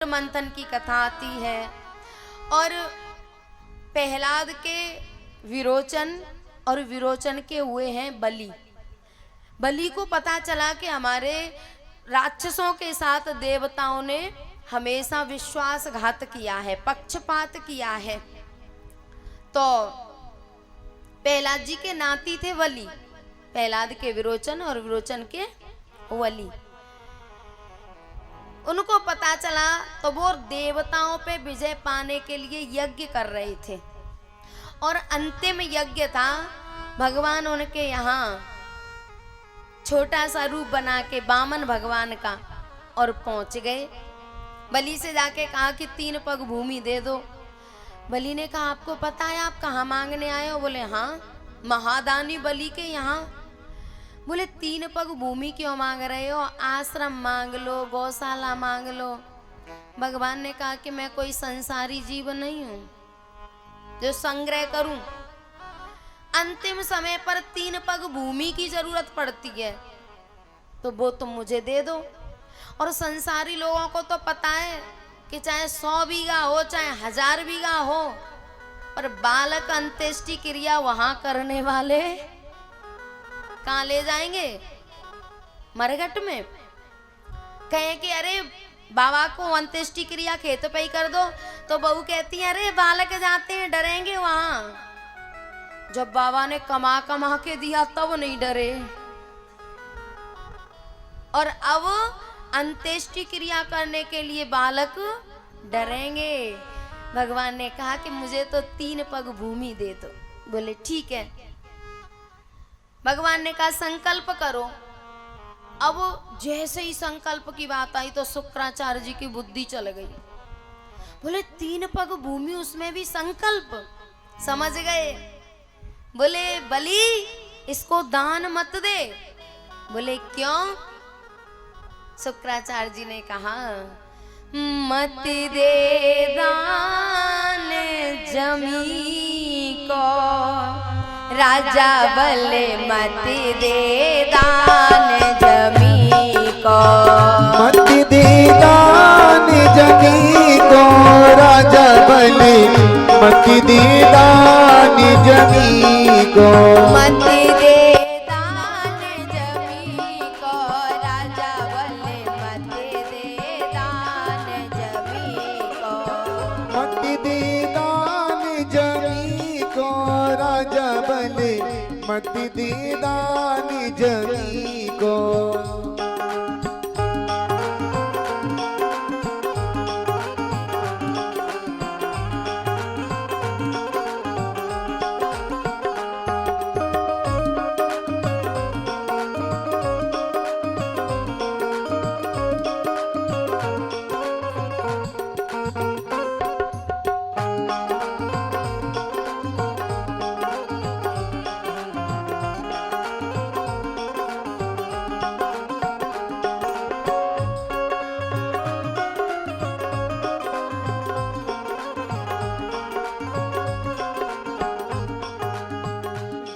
मंथन की कथा आती है और प्रहलाद के विरोचन और विरोचन के हुए हैं बलि। बलि को पता चला कि हमारे राक्षसों के साथ देवताओं ने हमेशा विश्वासघात किया है, पक्षपात किया है। तो प्रहलाद जी के नाती थे बलि, प्रहलाद के विरोचन और विरोचन के बलि। उनको पता चला तो वो देवताओं पे विजय पाने के लिए यज्ञ कर रहे थे और अंतिम यज्ञ था। भगवान उनके यहाँ छोटा सा रूप बना के वामन भगवान का और पहुंच गए। बलि से जाके कहा कि 3 पग भूमि दे दो। बलि ने कहा आपको पता है आप कहाँ मांगने आए हो? बोले हाँ, महादानी बलि के यहाँ। बोले 3 पग भूमि क्यों मांग रहे हो? आश्रम मांग लो, गौशाला मांग लो। भगवान ने कहा कि मैं कोई संसारी जीव नहीं हूं जो संग्रह करूं। अंतिम समय पर 3 पग भूमि की जरूरत पड़ती है तो वो तुम मुझे दे दो। और संसारी लोगों को तो पता है कि चाहे 100 बीघा हो चाहे 1000 बीघा हो, पर बालक अंत्येष्टि क्रिया वहां करने वाले कहाँ ले जाएंगे? मरघट में। कहे कि अरे बाबा को अंत्येष्टि क्रिया खेत पे ही कर दो, तो बहू कहती है अरे बालक जाते हैं डरेंगे वहां। जब बाबा ने कमा कमा के दिया तब नहीं डरे। और अब अंत्येष्टि क्रिया करने के लिए बालक डरेंगे। भगवान ने कहा कि मुझे तो 3 पग भूमि दे दो। बोले ठीक है। भगवान ने कहा संकल्प करो। अब जैसे ही संकल्प की बात आई तो शुक्राचार्य जी की बुद्धि चल गई। बोले 3 पग भूमि, उसमें भी संकल्प। समझ गए। बोले बलि इसको दान मत दे। बोले क्यों? शुक्राचार्य जी ने कहा मत दे दान जमी को, राजा बले मत दे दान जमी को। मत दे दान जमी को, राजा बले मत दे दान जमी को। मत दे दान जमी को, राजा बले मत दे दान जमी को। मत दे दान जमी को, राजा बले मत दे दान जमी को।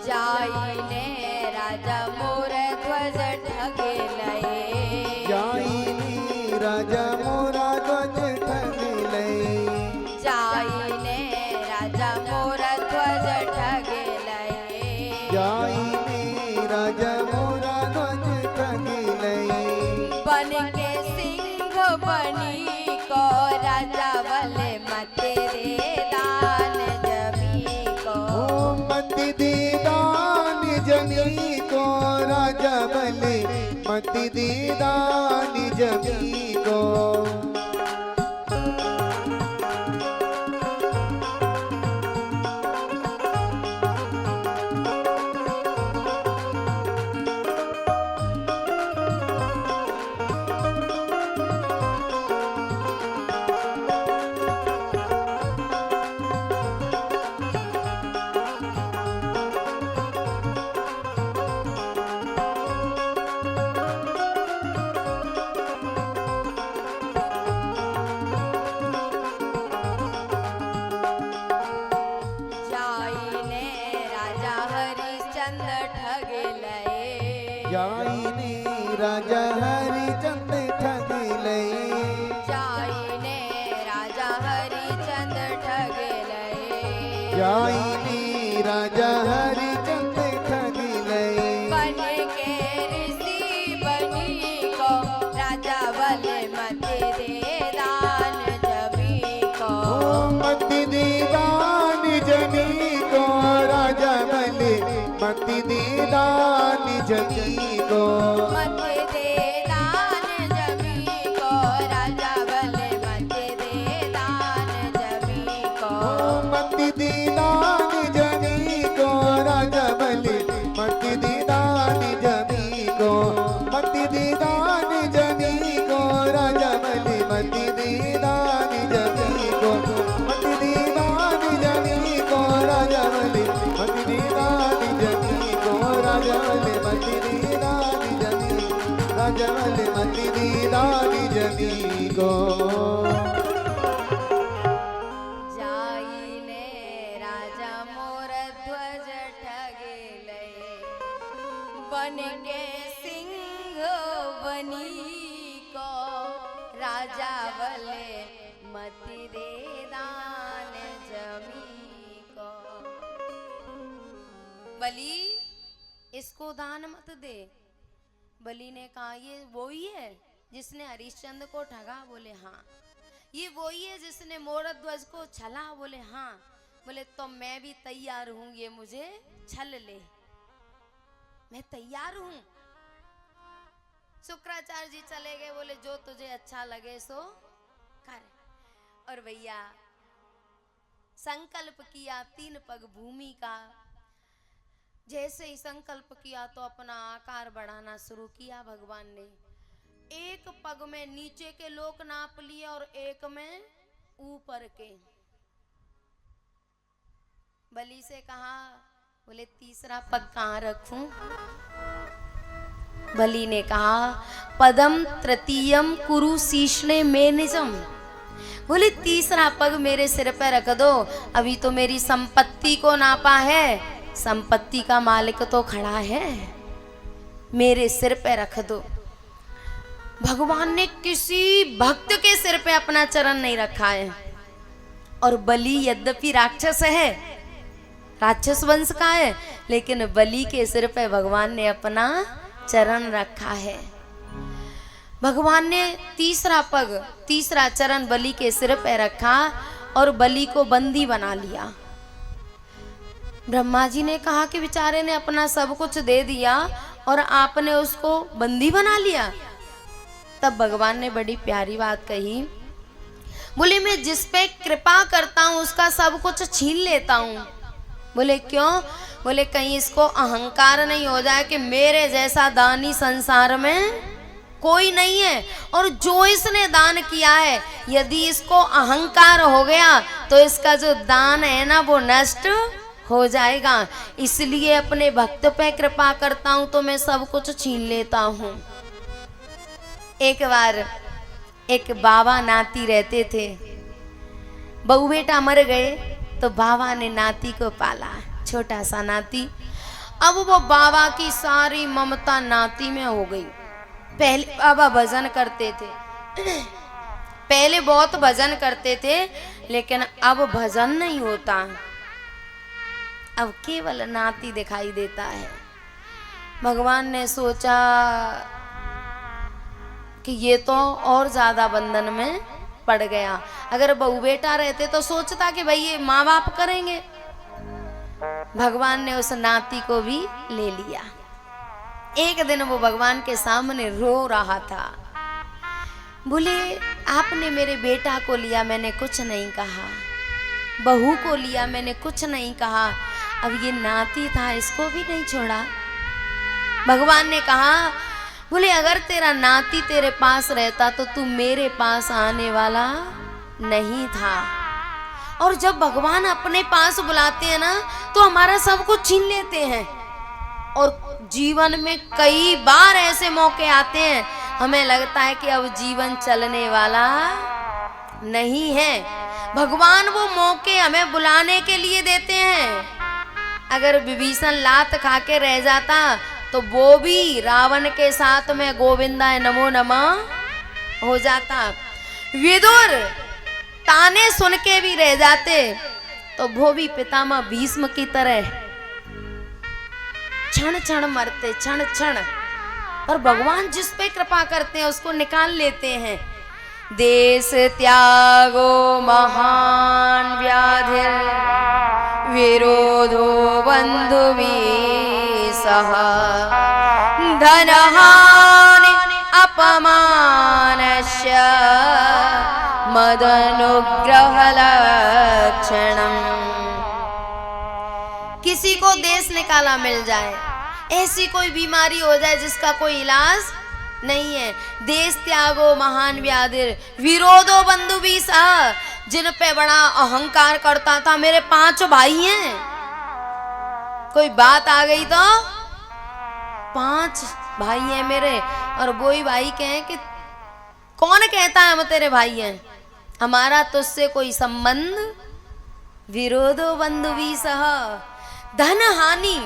जाइने राजा मोर ध्वज ढगे लए। जाइनी राजा मोरा ध्वज ठग लई। जाइने राजा मोर ध्वज ढगे लए। जाइनी राजा मोरा ध्वज ठग लई। बन के सिंह बनी को, राजा बले मत दे दान जमी को। ओ मत दे दान जमी को, राजा बले मत दे दान जमी को। जाइने राजा हरिश्चंद्र ठगे लए। जाइनी राजा हरिचंद ठग लई। जाइने जाइनी राजा हरिचंद ठगी लई बन के ऋषि बनी को राजा बले मत दे दान जमी को मत दे दान जमी को राजा बले मत दे दान जमी को मत दे दान जमी को राजा बले मत दे दान जमी को मत दे दान जमी को राजा बले मत दे दान जमी को मत दे दान जमी को राजा बले मत दे दान जमी को मत दे दान जमी को राजा बले मत दे दान जमी को राजा बले मत दे दान जमी राजा बले मत दे दान जमी को जाइने राजा मोर ध्वज ठगे लय बन के सिंह बनी को राजा बले मत दे दान जमी को बलि इसको दान मत दे। बलि ने कहा ये वो ही है जिसने हरिश्चंद्र को ठगा? बोले हाँ। ये वही है जिसने मोरध्वज को छला? बोले हाँ। बोले तो मैं भी तैयार हूं, ये मुझे छल ले, मैं तैयार हूं। शुक्राचार्य जी चले गए, बोले जो तुझे अच्छा लगे सो कर। और भैया संकल्प किया 3 पग भूमि का। जैसे ही संकल्प किया तो अपना आकार बढ़ाना शुरू किया भगवान ने। 1 पग में नीचे के लोक नाप लिए और 1 में ऊपर के। बलि से कहा, बोले तीसरा पग कहाँ रखूं? बलि ने कहा पदम तृतीयम कुरु शीर्षे में निजम। बोले तीसरा पग मेरे सिर पे रख दो। अभी तो मेरी संपत्ति को नापा है, संपत्ति का मालिक तो खड़ा है, मेरे सिर पे रख दो। भगवान ने किसी भक्त के सिर पे अपना चरण नहीं रखा है। और बलि यद्यपि राक्षस है, राक्षस वंश का है, लेकिन बलि के सिर पे भगवान ने अपना चरण रखा है। भगवान ने तीसरा पग, तीसरा चरण बलि के सिर पे रखा और बलि को बंदी बना लिया। ब्रह्मा जी ने कहा कि बेचारे ने अपना सब कुछ दे दिया और आपने उसको बंदी बना लिया। तब भगवान ने बड़ी प्यारी बात कही, बोले मैं जिस पे कृपा करता हूँ उसका सब कुछ छीन लेता हूँ। बोले क्यों? बोले कहीं इसको अहंकार नहीं हो जाए कि मेरे जैसा दानी संसार में कोई नहीं है, और जो इसने दान किया है यदि इसको अहंकार हो गया तो इसका जो दान है ना वो नष्ट हो जाएगा। इसलिए अपने भक्त पे कृपा करता हूं तो मैं सब कुछ छीन लेता हूं। एक बार एक बाबा नाती रहते थे, बहू बेटा मर गए तो बाबा ने नाती को पाला, छोटा सा नाती। अब वो बाबा की सारी ममता नाती में हो गई। पहले बाबा भजन करते थे, पहले बहुत भजन करते थे, लेकिन अब भजन नहीं होता, अब केवल नाती दिखाई देता है। भगवान ने सोचा कि ये तो और ज्यादा बंधन में पड़ गया। अगर बहू बेटा रहते तो सोचता कि भाई ये माँ बाप करेंगे। भगवान ने उस नाती को भी ले लिया। एक दिन वो भगवान के सामने रो रहा था। बोले आपने मेरे बेटा को लिया, मैंने कुछ नहीं कहा, बहू को लिया, मैंने कुछ नहीं कहा, अब ये नाती था इसको भी नहीं छोड़ा। भगवान ने कहा, बोले अगर तेरा नाती तेरे पास रहता तो तू मेरे पास आने वाला नहीं था। और जब भगवान अपने पास बुलाते हैं ना तो हमारा सब कुछ छीन लेते हैं। और जीवन में कई बार ऐसे मौके आते हैं हमें लगता है कि अब जीवन चलने वाला नहीं है। भगवान वो मौके हमें बुलाने के लिए देते हैं। अगर विभीषण लात खा के रह जाता तो वो भी रावण के साथ में गोविंदाय नमो नमः हो जाता। विदुर ताने सुन के भी रह जाते, तो वो भी पितामह भीष्म की तरह क्षण क्षण मरते, क्षण क्षण। और भगवान जिस पे कृपा करते हैं उसको निकाल लेते हैं। देश त्यागो महान व्याधि विरोधो बंधु सह धनहानि अपमानस्य मदनुग्रह लक्षणम। किसी को देश निकाला मिल जाए, ऐसी कोई बीमारी हो जाए जिसका कोई इलाज नहीं है, देश त्यागो महान व्याधि विरोधो बंधु भी सह, जिन पे बड़ा अहंकार करता था, मेरे 5 भाई हैं, कोई बात आ गई तो 5 भाई हैं मेरे, और वही भाई कहे कि कौन कहता है हम तेरे भाई हैं, हमारा तुझसे कोई संबंध। विरोधो बंधु भी सह, धन हानि,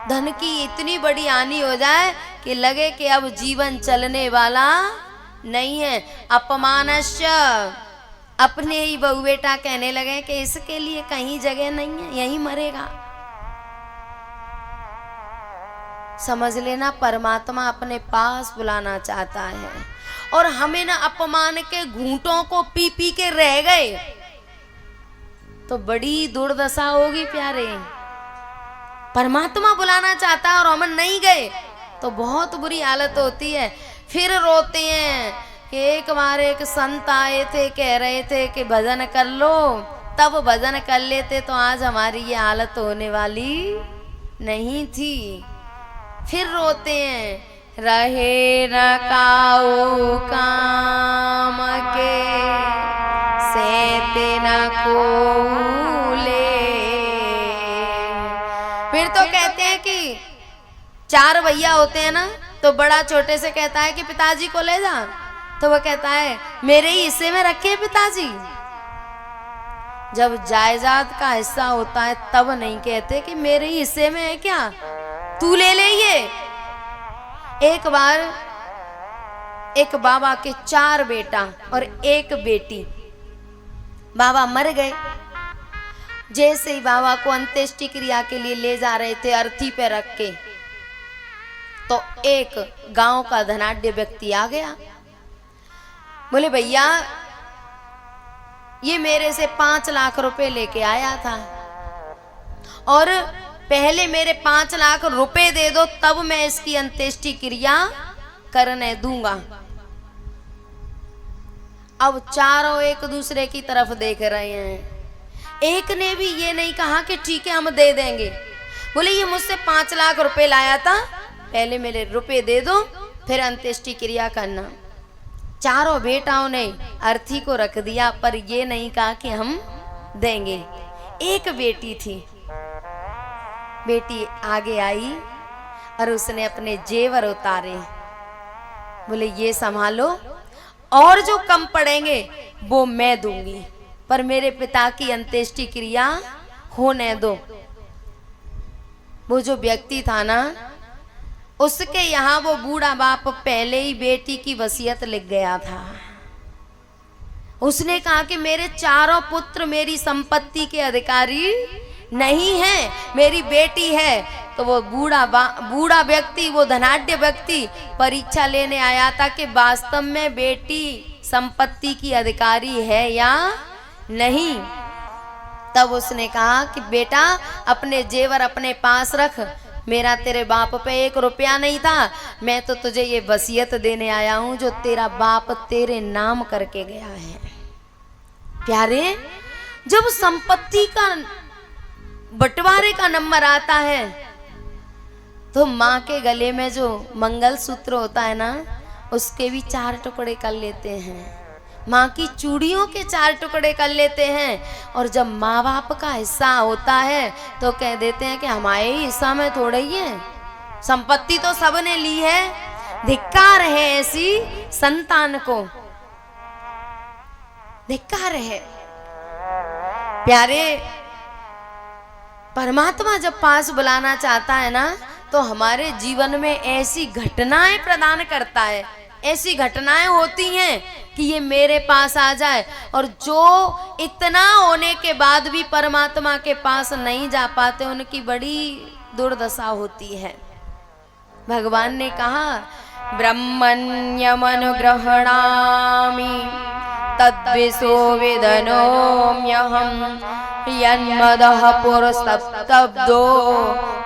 धन की इतनी बड़ी हानि हो जाए कि लगे कि अब जीवन चलने वाला नहीं है। अपमानस्य, अपने ही बहू बेटा कहने लगे कि इसके लिए कहीं जगह नहीं है, यहीं मरेगा। समझ लेना, परमात्मा अपने पास बुलाना चाहता है, और हमें ना अपमान के घूंटों को पी पी के रह गए तो बड़ी दुर्दशा होगी प्यारे। परमात्मा बुलाना चाहता है और हम नहीं गए तो बहुत बुरी हालत होती है। फिर रोते हैं कि एक बार एक संत आए थे, कह रहे थे कि भजन कर लो, तब भजन कर लेते तो आज हमारी ये हालत होने वाली नहीं थी। फिर रोते हैं, रहे न काऊ काम के सेते न कोले। फिर तो कहते हैं कि 4 भैया होते हैं ना, तो बड़ा छोटे से कहता है कि पिताजी को ले जा, तो वह कहता है मेरे ही हिस्से में रखे पिताजी। जब जायदाद का हिस्सा होता है तब नहीं कहते कि मेरे ही हिस्से में है क्या, तू ले ले ये। एक बार एक बाबा के 4 बेटा और 1 बेटी, बाबा मर गए। जैसे ही बाबा को अंत्येष्टि क्रिया के लिए ले जा रहे थे अर्थी पे रख के, तो एक गांव का धनाढ्य व्यक्ति आ गया। बोले भैया ये मेरे से 5 लाख रुपए लेके आया था, और पहले मेरे 5 लाख रुपए दे दो तब मैं इसकी अंत्येष्टि क्रिया करने दूंगा। अब चारों एक दूसरे की तरफ देख रहे हैं। एक ने भी ये नहीं कहा कि ठीक है हम दे देंगे। बोले ये मुझसे 5 लाख रुपए लाया था, पहले मेरे रुपए दे दो फिर अंत्येष्टि क्रिया करना। चारों बेटाओं ने अर्थी को रख दिया, पर ये नहीं कहा कि हम देंगे। एक बेटी थी, बेटी आगे आई और उसने अपने जेवर उतारे। बोले ये संभालो, और जो कम पड़ेंगे वो मैं दूंगी, पर मेरे पिता की अंत्येष्टि क्रिया होने दो। वो जो व्यक्ति था ना, उसके यहाँ वो बूढ़ा बाप पहले ही बेटी की वसीयत लिख गया था। उसने कहा कि मेरे चारों पुत्र मेरी संपत्ति के अधिकारी नहीं है, मेरी बेटी है। तो वो बूढ़ा व्यक्ति, वो धनाढ्य व्यक्ति परीक्षा लेने आया था कि वास्तव में बेटी संपत्ति की अधिकारी है या नहीं। तब उसने कहा कि बेटा अपने जेवर अपने पास रख, मेरा तेरे बाप पे 1 रुपया नहीं था, मैं तो तुझे ये वसीयत देने आया हूं जो तेरा बाप तेरे नाम करके गया है। प्यारे, जब संपत्ति का बंटवारे का नंबर आता है तो माँ के गले में जो मंगलसूत्र होता है ना, उसके भी 4 टुकड़े कर लेते हैं। माँ की चूड़ियों के 4 टुकड़े कर लेते हैं। और जब माँ बाप का हिस्सा होता है तो कह देते हैं कि हमारे ही हिस्सा में थोड़ा ही है, संपत्ति तो सबने ली है। धिक्कार है ऐसी संतान को, धिक्कार है। प्यारे, परमात्मा जब पास बुलाना चाहता है ना, तो हमारे जीवन में ऐसी घटनाएं प्रदान करता है, ऐसी घटनाएं होती हैं कि ये मेरे पास आ जाए। और जो इतना होने के बाद भी परमात्मा के पास नहीं जा पाते, उनकी बड़ी दुर्दशा होती है। भगवान ने कहा ब्रह्मण्यमनुग्रहणामि तद्विशो विदनोम्यहं यन्मदः पुरस्तब्दो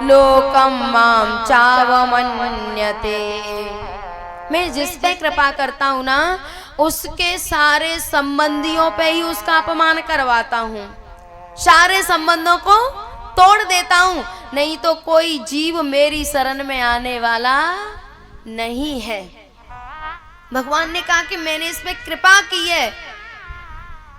लोकं मां चावमन्यते। मैं जिस पे कृपा करता हूँ ना, उसके सारे संबंधियों पे ही उसका अपमान करवाता हूँ, सारे संबंधों को तोड़ देता हूँ, नहीं तो कोई जीव मेरी शरण में आने वाला नहीं है। भगवान ने कहा कि मैंने इस पे कृपा की है।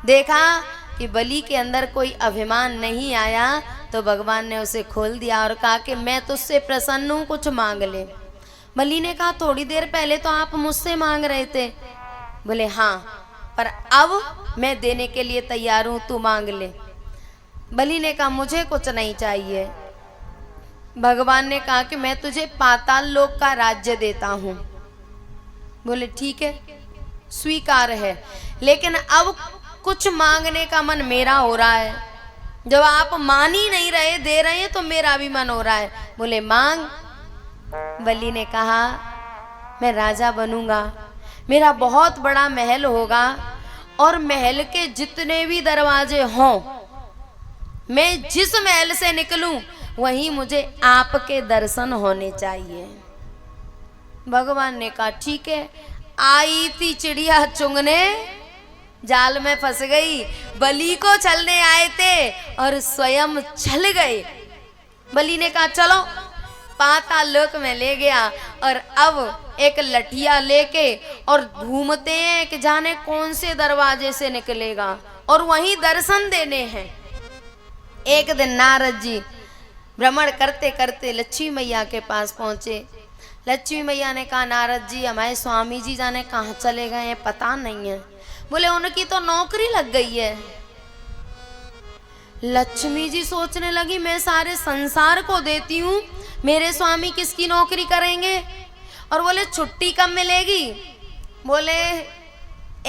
देखा कि बलि के अंदर कोई अभिमान नहीं आया, तो भगवान ने उसे खोल दिया और कहा कि मैं तुझसे प्रसन्न हूँ, कुछ मांग ले। बलि ने कहा थोड़ी देर पहले तो आप मुझसे मांग रहे थे। बोले हाँ, पर अब मैं देने के लिए तैयार हूँ, तू मांग ले। बलि ने कहा मुझे कुछ नहीं चाहिए। भगवान ने कहा कि मैं तुझे पाताल लोक का राज्य देता हूँ। बोले ठीक है, स्वीकार है, लेकिन अब कुछ मांगने का मन मेरा हो रहा है। जब आप मान ही नहीं रहे, दे रहे हैं, तो मेरा भी मन हो रहा है। बोले मांग। बलि ने कहा मैं राजा बनूंगा, मेरा बहुत बड़ा महल होगा, और महल के जितने भी दरवाजे हों, मैं जिस महल से निकलूं वहीं मुझे आपके दर्शन होने चाहिए। भगवान ने कहा ठीक है। आई थी चिड़िया चुंगने, जाल में फंस गई। बलि को छलने आए थे और स्वयं छल गए। बलि ने कहा चलो, पाताल लोक में ले गया, और अब एक लठिया लेके और घूमते हैं कि जाने कौन से दरवाजे से निकलेगा, और वहीं दर्शन देने हैं। एक दिन नारद जी भ्रमण करते करते लक्ष्मी मैया के पास पहुंचे। लक्ष्मी मैया ने कहा नारद जी, हमारे स्वामी जी जाने कहाँ चले गए हैं, पता नहीं है। बोले उनकी तो नौकरी लग गई है। लक्ष्मी जी सोचने लगी मैं सारे संसार को देती हूँ, मेरे स्वामी किसकी नौकरी करेंगे। और बोले छुट्टी कब मिलेगी। बोले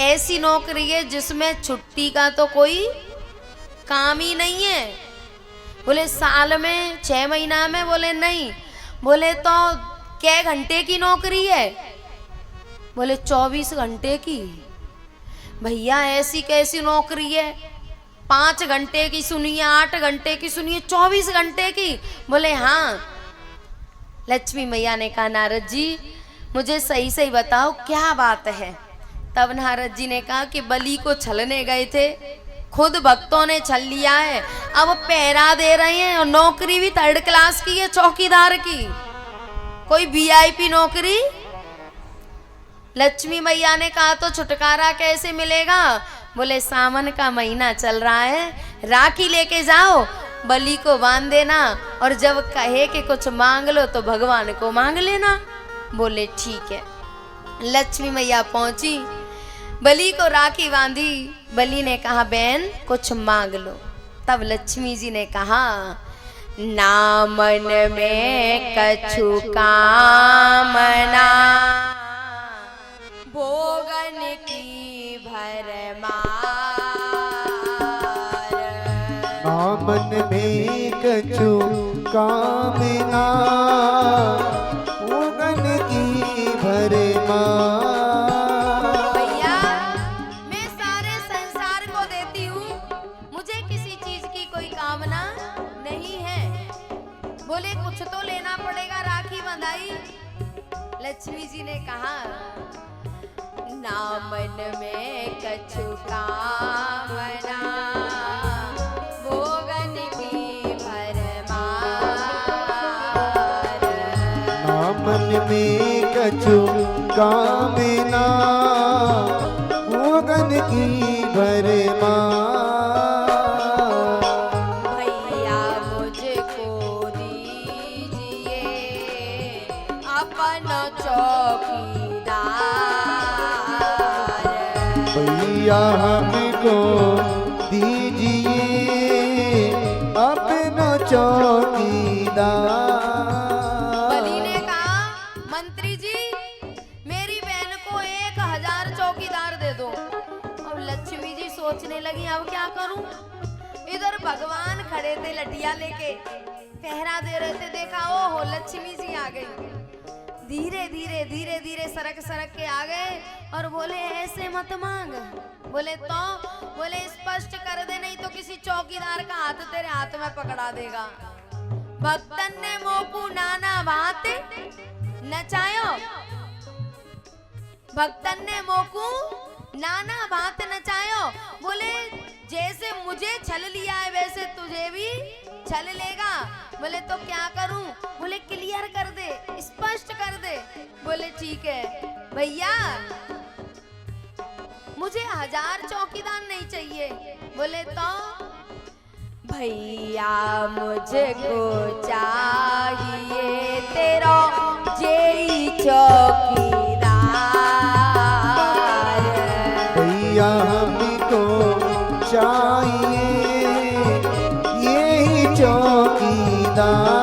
ऐसी नौकरी है जिसमें छुट्टी का तो कोई काम ही नहीं है। बोले साल में 6 महीना में। बोले नहीं। बोले तो क्या घंटे की नौकरी है। बोले 24 घंटे की। भैया ऐसी कैसी नौकरी है, 5 घंटे की सुनिए, 8 घंटे की सुनिए, 24 घंटे की। बोले हाँ। लक्ष्मी मैया ने कहा नारद जी मुझे सही सही बताओ क्या बात है। तब नारद जी ने कहा कि बलि को छलने गए थे, खुद भक्तों ने छल लिया है, अब पहरा दे रहे हैं, और नौकरी भी 3rd क्लास की है, चौकीदार की, कोई वीआईपी नौकरी। लक्ष्मी मैया ने कहा तो छुटकारा कैसे मिलेगा। बोले सावन का महीना चल रहा है, राखी लेके जाओ, बलि को बांध देना, और जब कहे कि कुछ मांग लो तो भगवान को मांग लेना। बोले ठीक है। लक्ष्मी मैया पहुंची, बलि को राखी बांधी। बलि ने कहा बहन कुछ मांग लो। तब लक्ष्मी जी ने कहा ना मन में कछु कामना, भोगन की भरमार। ना मन में कछु कामना, भोगन की भरमार। भैया मैं सारे संसार को देती हूँ, मुझे किसी चीज की कोई कामना नहीं है। बोले कुछ तो लेना पड़ेगा, राखी बंधाई। लक्ष्मी जी ने कहा ना मन में कछु कामना, भोगन की भरमार। ना मन में कछु कामना, भोगन की भरमार। भैया मुझको दीजिए अपना चौकीदार। भैया हमको दीजिए अपना चौकीदार। बलि ने कहा मंत्री जी मेरी बहन को 1000 चौकीदार दे दो। रोने लगी, अब क्या करूं। इधर भगवान खड़े थे लठिया लेके, पहरा दे रहे थे। देखा ओ हो लक्ष्मी जी आ गई। धीरे धीरे धीरे धीरे सरक सरक के आ गए और बोले ऐसे मत मांग। बोले तो बोले स्पष्ट कर दे, नहीं तो किसी चौकीदार का हाथ तेरे हाथ में पकड़ा देगा। भक्तन ने मोकू नाना भात नचायो, भक्तन ने मोकू नाना भात नचायो। बोले जैसे मुझे छल लिया है वैसे तुझे भी छल लेगा। बोले तो क्या करूं। बोले क्लियर कर दे, स्पष्ट कर दे। बोले ठीक है भैया, मुझे 1000 चौकीदार नहीं चाहिए। बोले तो भैया मुझको चाहिए तेरा जेई चौकीदार। भैया हमको चाहिए यही चौकीदार।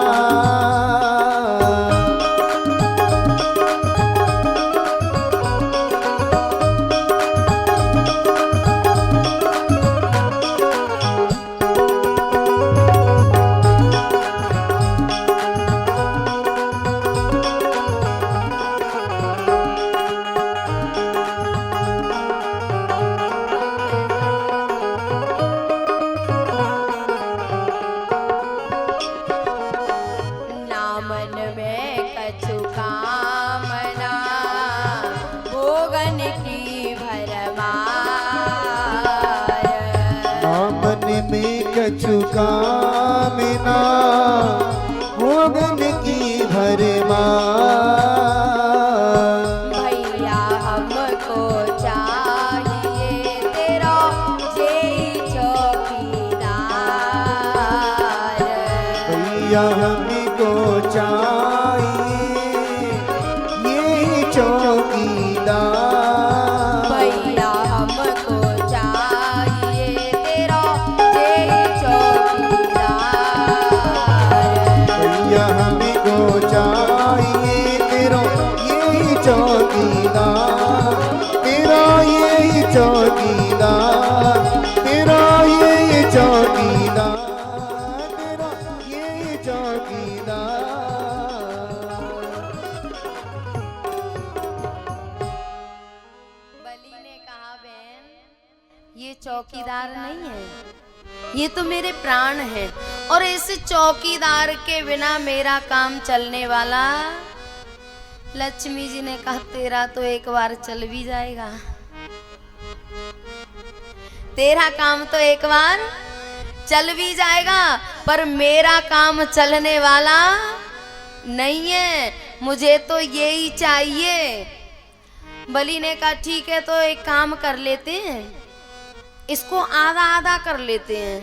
कछुका मिना भोगन की भरमार। भैया हमको चाहिए तेरा जेई चौकीदार। भैया हमको चाहिए यही चौकीदार। भैया हमको चाहिए तेरा जेई चौकीदार। भैया हमको चाहिए तेरा यही चौकीदार। तेरा यही चौकीदार, तेरा यही चौकीदार, तेरा यही चौकीदार। बलि ने कहा बहन ये चौकीदार नहीं है, ये तो मेरे प्राण हैं और इस चौकीदार के बिना मेरा काम चलने वाला। लक्ष्मी जी ने कहा तेरा तो एक बार चल भी जाएगा, तेरा काम तो एक बार चल भी जाएगा, पर मेरा काम चलने वाला नहीं है, मुझे तो यही चाहिए। बलि ने कहा ठीक है तो एक काम कर लेते हैं, इसको आधा आधा कर लेते हैं।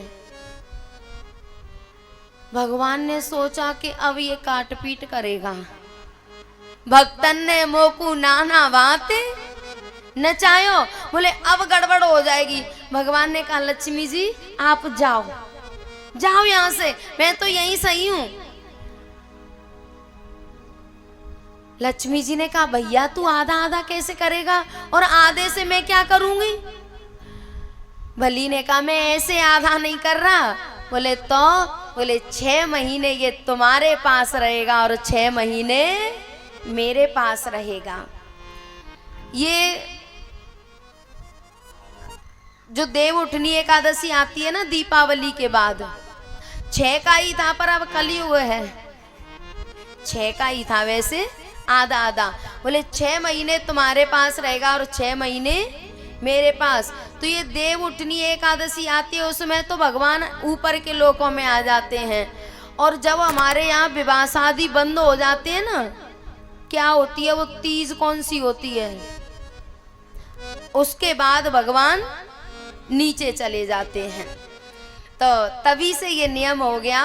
भगवान ने सोचा कि अब ये काट पीट करेगा। भक्तन ने मोकू नाना बाते नचायो। बोले अब गड़बड़ हो जाएगी। भगवान ने कहा लक्ष्मी जी आप जाओ, जाओ यहां से, मैं तो यहीं सही हूं। लक्ष्मी जी ने कहा भैया तू आधा आधा कैसे करेगा और आधे से मैं क्या करूंगी। बलि ने कहा मैं ऐसे आधा नहीं कर रहा। बोले तो बोले 6 महीने ये तुम्हारे पास रहेगा और 6 महीने मेरे पास रहेगा। ये जो देव उठनी एकादशी आती है ना दीपावली के बाद, 6 का ही था पर अब कलयुग है, 6 का ही था वैसे आधा आधा। बोले 6 महीने तुम्हारे पास रहेगा और 6 महीने मेरे पास। तो ये देव उठनी एकादशी आती है उसमें तो भगवान ऊपर के लोकों में आ जाते हैं। और जब हमारे यहाँ विवाह शादी बंद हो जाते हैं ना, क्या होती है वो तीज कौन सी होती है, उसके बाद भगवान नीचे चले जाते हैं। तो तभी से ये नियम हो गया